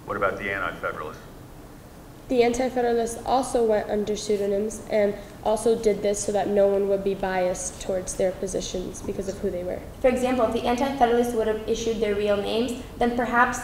What about the Anti-Federalists? The Anti-Federalists also went under pseudonyms and also did this so that no one would be biased towards their positions because of who they were. For example, if the Anti-Federalists would have issued their real names, then perhaps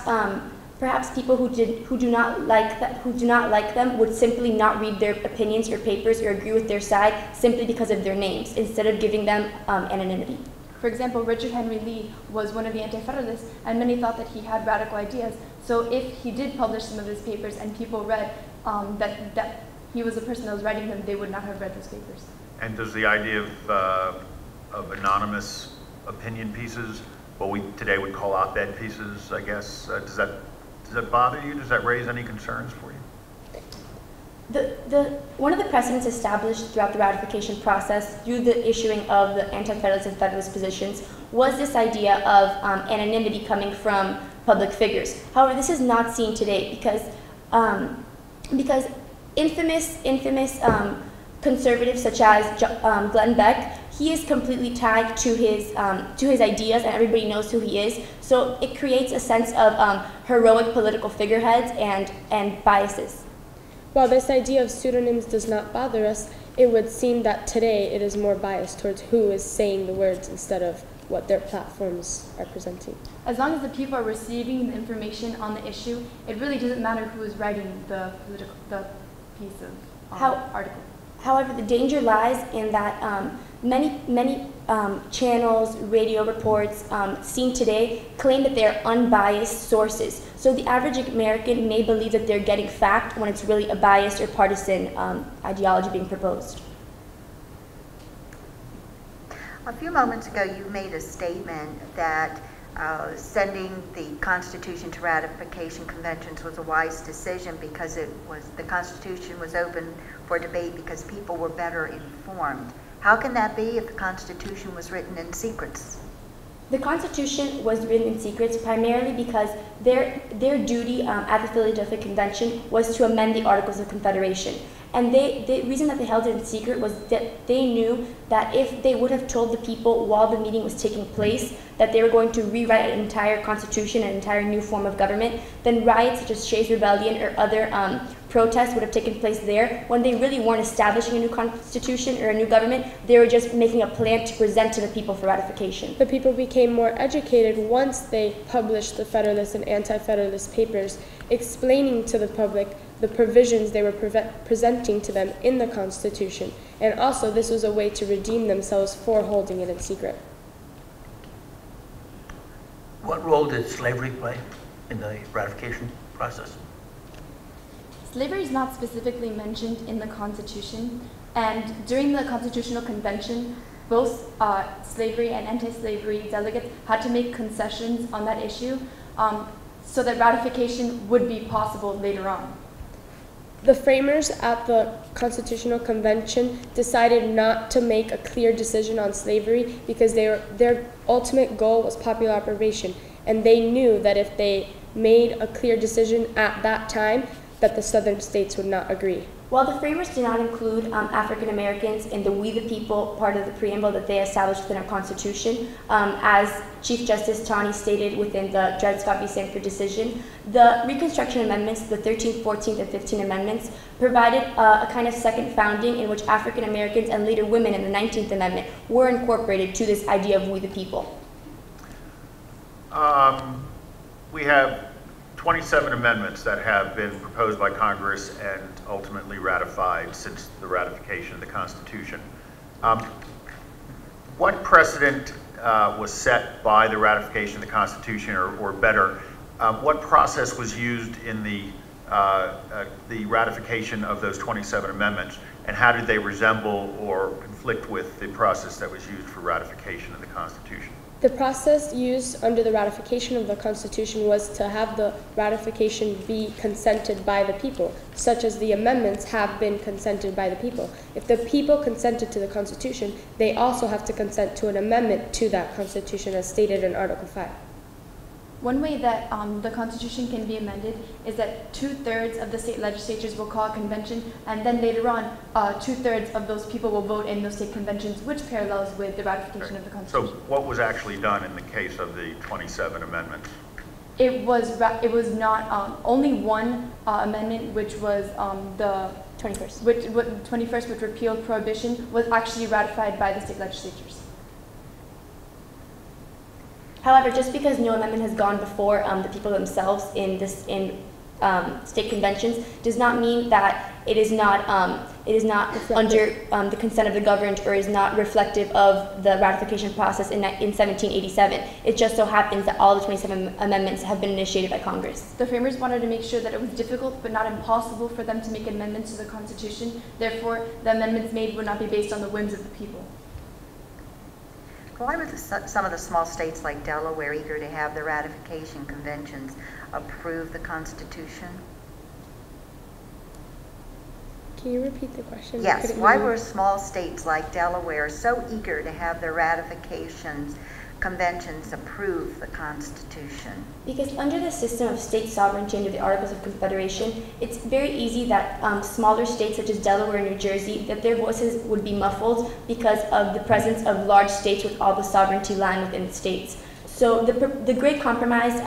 people who do not like them would simply not read their opinions or papers or agree with their side simply because of their names, instead of giving them anonymity. For example, Richard Henry Lee was one of the Anti-Federalists, and many thought that he had radical ideas. So if he did publish some of his papers and people read that he was the person that was writing them, they would not have read those papers. And does the idea of anonymous opinion pieces, what we today would call op-ed pieces, I guess, does that bother you? Does that raise any concerns for you? One of the precedents established throughout the ratification process through the issuing of the Anti-Federalist and Federalist positions was this idea of anonymity coming from public figures. However, this is not seen today because infamous conservatives such as Glenn Beck, he is completely tied to his ideas, and everybody knows who he is. So it creates a sense of heroic political figureheads and biases. While this idea of pseudonyms does not bother us, it would seem that today it is more biased towards who is saying the words instead of what their platforms are presenting. As long as the people are receiving the information on the issue, it really doesn't matter who is writing the piece of article. However, the danger lies in that many channels, radio reports seen today claim that they are unbiased sources. So the average American may believe that they're getting fact when it's really a biased or partisan ideology being proposed. A few moments ago, you made a statement that sending the Constitution to ratification conventions was a wise decision because the Constitution was open for debate because people were better informed. How can that be if the Constitution was written in secrets? The Constitution was written in secrets primarily because their duty at the Philadelphia Convention was to amend the Articles of Confederation. And the reason that they held it in secret was that they knew that if they would have told the people while the meeting was taking place that they were going to rewrite an entire constitution, an entire new form of government, then riots such as Shays' Rebellion or other protests would have taken place there when they really weren't establishing a new constitution or a new government. They were just making a plan to present to the people for ratification. The people became more educated once they published the Federalist and Anti-Federalist papers, explaining to the public the provisions they were presenting to them in the Constitution. And also, this was a way to redeem themselves for holding it in secret. What role did slavery play in the ratification process? Slavery is not specifically mentioned in the Constitution, and during the Constitutional Convention, both slavery and anti-slavery delegates had to make concessions on that issue so that ratification would be possible later on. The framers at the Constitutional Convention decided not to make a clear decision on slavery because their ultimate goal was popular approbation, and they knew that if they made a clear decision at that time, that the southern states would not agree. While the framers did not include African Americans in the "We the People" part of the preamble that they established within our Constitution, as Chief Justice Taney stated within the Dred Scott v. Sanford decision, the Reconstruction Amendments, the 13th, 14th, and 15th Amendments, provided a kind of second founding in which African Americans and later women in the 19th Amendment were incorporated to this idea of "We the People." We have 27 amendments that have been proposed by Congress and ultimately ratified since the ratification of the Constitution. What precedent was set by the ratification of the Constitution, or better, what process was used in the ratification of those 27 amendments, and how did they resemble or conflict with the process that was used for ratification of the Constitution? The process used under the ratification of the Constitution was to have the ratification be consented by the people, such as the amendments have been consented by the people. If the people consented to the Constitution, they also have to consent to an amendment to that Constitution as stated in Article 5. One way that the Constitution can be amended is that 2/3 of the state legislatures will call a convention, and then later on, 2/3 of those people will vote in those state conventions, which parallels with the ratification of the Constitution. So what was actually done in the case of the 27 amendments? It was not only one amendment, which was the 21st. 21st, which repealed prohibition, was actually ratified by the state legislatures. However, just because no amendment has gone before the people themselves in state conventions does not mean that it is not under the consent of the governed or is not reflective of the ratification process in 1787. It just so happens that all the 27 amendments have been initiated by Congress. The framers wanted to make sure that it was difficult but not impossible for them to make amendments to the Constitution. Therefore, the amendments made would not be based on the whims of the people. Why were some of the small states like Delaware eager to have the ratification conventions approve the Constitution? Can you repeat the question? I Yes. couldn't Why hear you. were small states like Delaware so eager to have the conventions approve the Constitution? Because under the system of state sovereignty under the Articles of Confederation, it's very easy that smaller states such as Delaware and New Jersey, that their voices would be muffled because of the presence of large states with all the sovereignty lying within the states. So the Great Compromise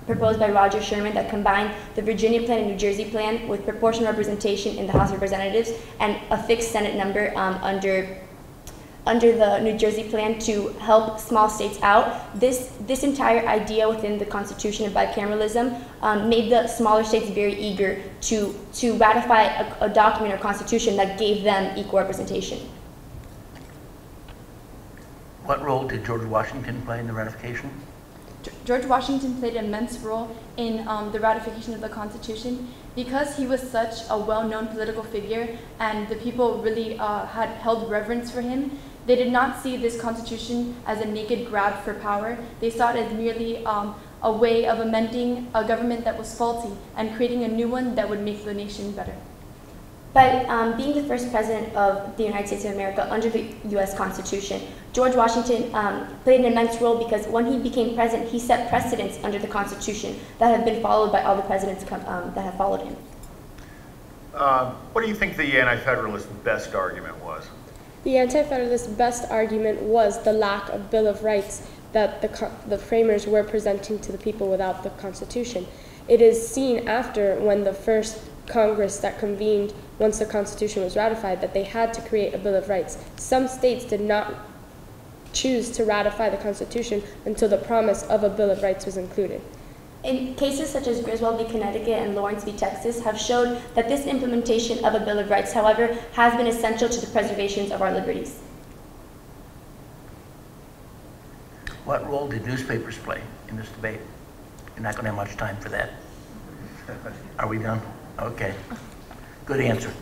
proposed by Roger Sherman that combined the Virginia Plan and New Jersey Plan with proportional representation in the House of Representatives and a fixed Senate number under the New Jersey Plan to help small states out. This entire idea within the Constitution of bicameralism made the smaller states very eager to ratify a document or constitution that gave them equal representation. What role did George Washington play in the ratification? George Washington played an immense role in the ratification of the Constitution because he was such a well-known political figure and the people really had held reverence for him. They did not see this Constitution as a naked grab for power. They saw it as merely a way of amending a government that was faulty and creating a new one that would make the nation better. By being the first president of the United States of America under the U.S. Constitution, George Washington played an immense role because when he became president, he set precedents under the Constitution that have been followed by all the presidents that have followed him. What do you think the Anti-Federalist best argument was? The Anti-Federalist best argument was the lack of Bill of Rights that the framers were presenting to the people without the Constitution. It is seen after when the first Congress that convened once the Constitution was ratified that they had to create a Bill of Rights. Some states did not choose to ratify the Constitution until the promise of a Bill of Rights was included. In cases such as Griswold v. Connecticut and Lawrence v. Texas have showed that this implementation of a Bill of Rights, however, has been essential to the preservation of our liberties. What role did newspapers play in this debate? You're not going to have much time for that. Are we done? Okay. Good answer.